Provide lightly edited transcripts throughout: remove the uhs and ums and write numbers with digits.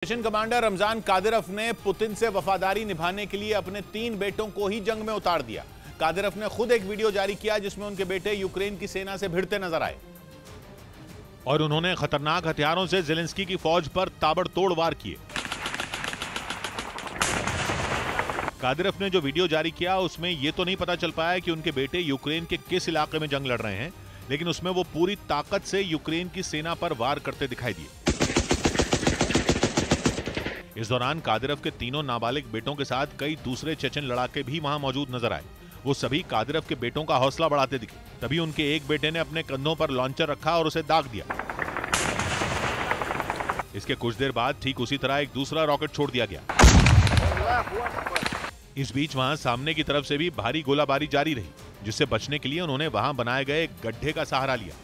Station commander Ramzan Kadyrov ने Putin से वफादारी निभाने के लिए अपने 3 बेटों को ही जंग में उतार दिया। कादिरोव ने खुद एक वीडियो जारी किया जिसमें उनके बेटे यूक्रेन की सेना से भिड़ते नजर आए और उन्होंने खतरनाक हथियारों से ज़ेलेंस्की की फौज पर ताबड़तोड़ वार किए। कादिरोव ने जो वीडियो जारी किया उसमें यह तो नहीं पता चल पाया कि उनके बेटे यूक्रेन के किस इलाके में जंग लड़ रहे हैं, लेकिन उसमें वो पूरी ताकत से यूक्रेन की सेना पर वार करते दिखाई दिए। इस दौरान कादिरोव के तीनों नाबालिग बेटों के साथ कई दूसरे चेचन लड़ाके भी वहां मौजूद नजर आए। वो सभी कादिरोव के बेटों का हौसला बढ़ाते दिखे। तभी उनके एक बेटे ने अपने कंधों पर लॉन्चर रखा और उसे दाग दिया। इसके कुछ देर बाद ठीक उसी तरह एक दूसरा रॉकेट छोड़ दिया गया। इस बीच वहां सामने की तरफ से भी भारी गोलाबारी जारी रही, जिससे बचने के लिए उन्होंने वहां बनाए गए एक गड्ढे का सहारा लिया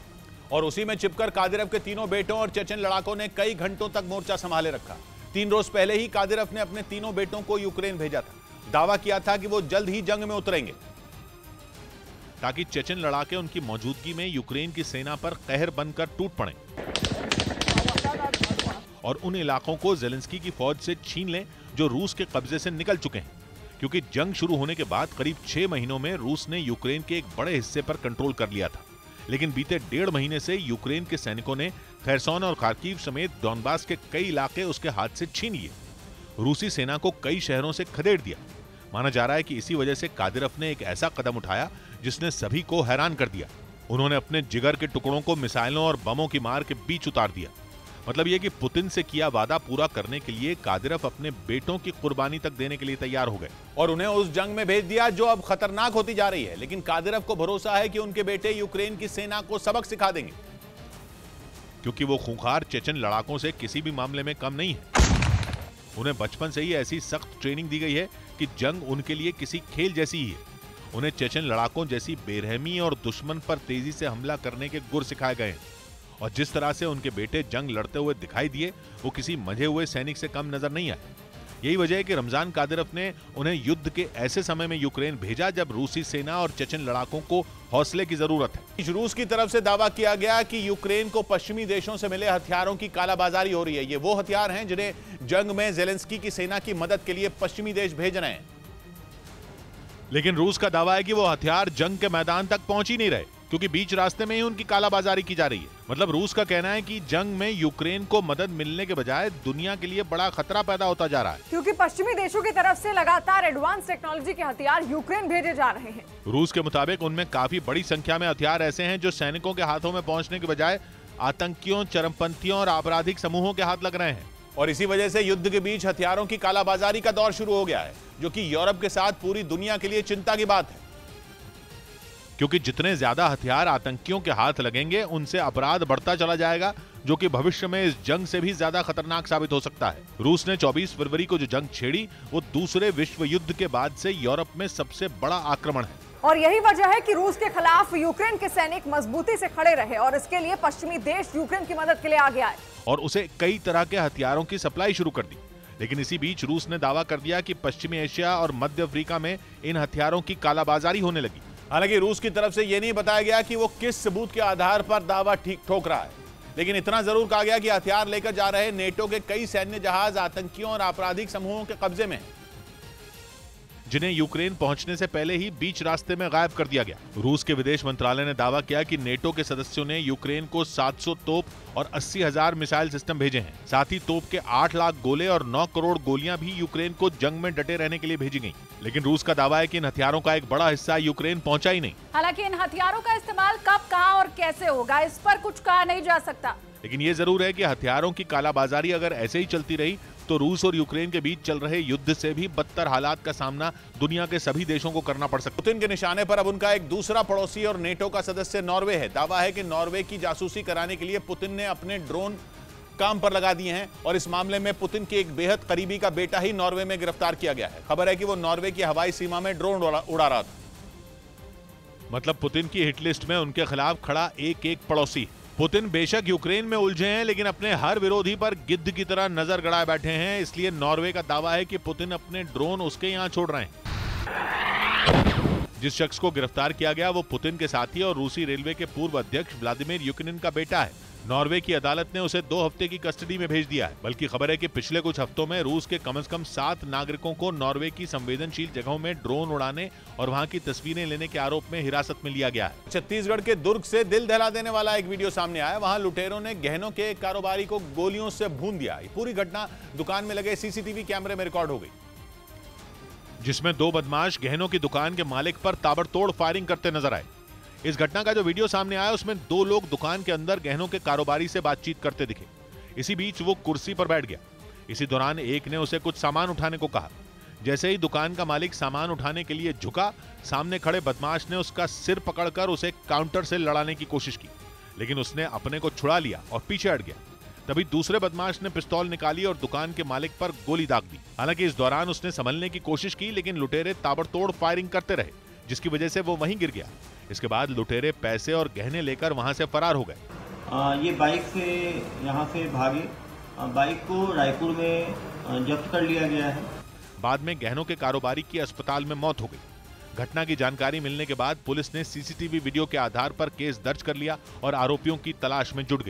और उसी में छिपकर कादिरोव के तीनों बेटों और चेचन लड़ाकों ने कई घंटों तक मोर्चा संभाले रखा। 3 रोज पहले ही कादिरोव ने अपने तीनों बेटों को यूक्रेन भेजा था। दावा किया था कि वो जल्द ही जंग में उतरेंगे ताकि चेचन लड़ाके उनकी मौजूदगी में यूक्रेन की सेना पर कहर बनकर टूट पड़े और उन इलाकों को ज़ेलेंस्की की फौज से छीन लें जो रूस के कब्जे से निकल चुके हैं, क्योंकि जंग शुरू होने के बाद करीब 6 महीनों में रूस ने यूक्रेन के एक बड़े हिस्से पर कंट्रोल कर लिया था। लेकिन बीते 1.5 महीने से यूक्रेन के सैनिकों ने खेरसोन और खार्किव समेत डॉनबास के कई इलाके उसके हाथ से छीन लिए। रूसी सेना को कई शहरों से खदेड़ दिया। माना जा रहा है कि इसी वजह से कादिरोव ने एक ऐसा कदम उठाया जिसने सभी को हैरान कर दिया। उन्होंने अपने जिगर के टुकड़ों को मिसाइलों और बमों की मार के बीच उतार दिया। मतलब यह कि पुतिन से किया वादा पूरा करने के लिए कादिरोव अपने बेटों की कुर्बानी तक देने के लिए तैयार हो गए और उन्हें उस जंग में भेज दिया जो अब खतरनाक होती जा रही है। लेकिन कादिरोव को भरोसा है कि उनके बेटे यूक्रेन की सेना को सबक सिखा देंगे, क्योंकि वो खूंखार चेचन लड़ाकों से किसी भी मामले में कम नहीं है। उन्हें बचपन से ही ऐसी सख्त ट्रेनिंग दी गई है कि जंग उनके लिए किसी खेल जैसी ही है। उन्हें चेचन लड़ाकों जैसी बेरहमी और दुश्मन पर तेजी से हमला करने के गुर सिखाए गए हैं और जिस तरह से उनके बेटे जंग लड़ते हुए दिखाई दिए वो किसी मंझे हुए सैनिक से कम नजर नहीं आए। यही वजह है कि रमजान कादिरोव ने उन्हें युद्ध के ऐसे समय में यूक्रेन भेजा जब रूसी सेना और चेचन लड़ाकों को हौसले की जरूरत है। रूस की तरफ से दावा किया गया कि यूक्रेन को पश्चिमी देशों से मिले हथियारों की कालाबाजारी हो रही है। ये वो हथियार हैं जिन्हें जंग में ज़ेलेंस्की की सेना की मदद के लिए पश्चिमी देश भेज रहे हैं। लेकिन रूस का दावा है कि वो हथियार जंग के मैदान तक पहुंच ही नहीं रहे, क्योंकि बीच रास्ते में ही उनकी कालाबाजारी की जा रही है। मतलब रूस का कहना है कि जंग में यूक्रेन को मदद मिलने के बजाय दुनिया के लिए बड़ा खतरा पैदा होता जा रहा है, क्योंकि पश्चिमी देशों की तरफ से लगातार एडवांस टेक्नोलॉजी के हथियार यूक्रेन भेजे जा रहे हैं। रूस के मुताबिक उनमें काफी बड़ी संख्या में हथियार ऐसे हैं जो सैनिकों के हाथों में पहुंचने के बजाय आतंकियों, चरमपंथियों और आपराधिक समूहों के हाथ लग रहे हैं। और इसी वजह से युद्ध के बीच हथियारों की कालाबाजारी का दौर शुरू हो गया है, जो कि यूरोप के साथ पूरी दुनिया के लिए चिंता की बात है, क्योंकि जितने ज्यादा हथियार आतंकियों के हाथ लगेंगे उनसे अपराध बढ़ता चला जाएगा, जो कि भविष्य में इस जंग से भी ज्यादा खतरनाक साबित हो सकता है। रूस ने 24 फरवरी को जो जंग छेड़ी वो दूसरे विश्व युद्ध के बाद से यूरोप में सबसे बड़ा आक्रमण है और यही वजह है कि रूस के खिलाफ यूक्रेन के सैनिक मजबूती से खड़े रहे और इसके लिए पश्चिमी देश यूक्रेन की मदद के लिए आगे आए और उसे कई तरह के हथियारों की सप्लाई शुरू कर दी। लेकिन इसी बीच रूस ने दावा कर दिया कि पश्चिमी एशिया और मध्य अफ्रीका में इन हथियारों की कालाबाजारी होने लगी। हालांकि रूस की तरफ से यह नहीं बताया गया कि वो किस सबूत के आधार पर दावा ठीक ठोक रहा है, लेकिन इतना जरूर कहा गया कि हथियार लेकर जा रहे नेटो के कई सैन्य जहाज आतंकियों और आपराधिक समूहों के कब्जे में हैं, जिन्हें यूक्रेन पहुंचने से पहले ही बीच रास्ते में गायब कर दिया गया। रूस के विदेश मंत्रालय ने दावा किया कि नेटो के सदस्यों ने यूक्रेन को 700 तोप और 80,000 मिसाइल सिस्टम भेजे हैं। साथ ही तोप के 8 लाख गोले और 9 करोड़ गोलियां भी यूक्रेन को जंग में डटे रहने के लिए भेजी गई। लेकिन रूस का दावा है कि इन हथियारों का एक बड़ा हिस्सा यूक्रेन पहुंचा ही नहीं। हालांकि इन हथियारों का इस्तेमाल कब, कहां और कैसे होगा इस पर कुछ कहा नहीं जा सकता। लेकिन ये जरूर है कि हथियारों की कालाबाजारी अगर ऐसे ही चलती रही तो रूस और यूक्रेन के बीच चल रहे युद्ध से भी बदतर हालात का सामना दुनिया के सभी देशों को करना पड़ सकता है। पुतिन के निशाने पर अब उनका एक दूसरा पड़ोसी और नेटो का सदस्य नॉर्वे है। दावा है कि नॉर्वे की जासूसी कराने के लिए पुतिन ने अपने ड्रोन काम पर लगा दिए हैं और इस मामले में पुतिन के एक बेहद करीबी का बेटा ही नॉर्वे में गिरफ्तार किया गया है। खबर है कि वो नॉर्वे की हवाई सीमा में ड्रोन उड़ा रहा था। मतलब पुतिन की हिट लिस्ट में उनके खिलाफ खड़ा एक पड़ोसी। पुतिन बेशक यूक्रेन में उलझे हैं, लेकिन अपने हर विरोधी पर गिद्ध की तरह नजर गड़ाए बैठे हैं। इसलिए नॉर्वे का दावा है कि पुतिन अपने ड्रोन उसके यहां छोड़ रहे हैं। जिस शख्स को गिरफ्तार किया गया वो पुतिन के साथी और रूसी रेलवे के पूर्व अध्यक्ष व्लादिमीर युकिनिन का बेटा है। नॉर्वे की अदालत ने उसे 2 हफ्ते की कस्टडी में भेज दिया है। बल्कि खबर है कि पिछले कुछ हफ्तों में रूस के कम से कम 7 नागरिकों को नॉर्वे की संवेदनशील जगहों में ड्रोन उड़ाने और वहां की तस्वीरें लेने के आरोप में हिरासत में लिया गया है। छत्तीसगढ़ के दुर्ग से दिल दहला देने वाला एक वीडियो सामने आया। वहां लुटेरों ने गहनों के एक कारोबारी को गोलियों से भून दिया। पूरी घटना दुकान में लगे सीसीटीवी कैमरे में रिकॉर्ड हो गई, जिसमें 2 बदमाश गहनों की दुकान के मालिक पर ताबड़तोड़ फायरिंग करते नजर आए। इस घटना का जो वीडियो सामने आया उसमें 2 लोग दुकान के अंदर गहनों के कारोबारी से बातचीत करते दिखे। इसी बीच वो कुर्सी पर बैठ गया। इसी दौरान एक ने उसे कुछ सामान उठाने को कहा। जैसे ही दुकान का मालिक सामान उठाने के लिए झुका, सामने खड़े बदमाश ने उसका सिर पकड़कर उसे काउंटर से लड़ाने की कोशिश की, लेकिन उसने अपने को छुड़ा लिया और पीछे हट गया। तभी दूसरे बदमाश ने पिस्तौल निकाली और दुकान के मालिक पर गोली दाग दी। हालांकि इस दौरान उसने संभलने की कोशिश की, लेकिन लुटेरे ताबड़तोड़ फायरिंग करते रहे, जिसकी वजह से वो वहीं गिर गया। इसके बाद लुटेरे पैसे और गहने लेकर वहां से फरार हो गए। ये बाइक से यहाँ से भागे। बाइक को रायपुर में जब्त कर लिया गया है। बाद में गहनों के कारोबारी की अस्पताल में मौत हो गई। घटना की जानकारी मिलने के बाद पुलिस ने सीसीटीवी वीडियो के आधार पर केस दर्ज कर लिया और आरोपियों की तलाश में जुट गई।